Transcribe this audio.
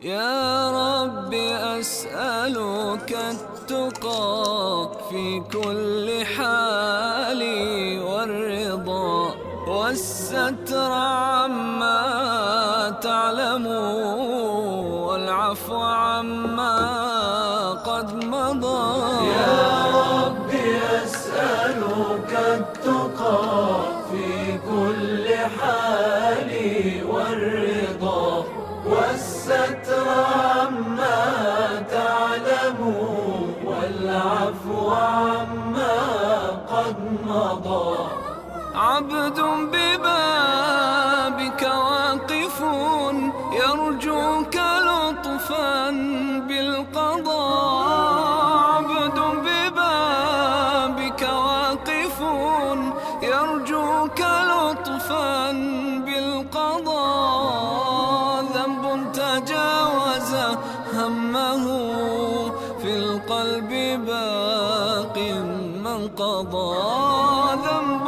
يا رب أسألك التقى في كل حال والرضا والستر عما تعلم والعفو عما قد مضى. يا رب أسألك التقى في كل حال والرضا والستر عما تعلم والعفو عما قد مضى. عبد ببابك واقف يرجوك لطفا بالقضاء. عبد ببابك واقف يرجوك لطفا بالقضاء. ذنب تجاوز همه في القلب باق من قضى. ذنب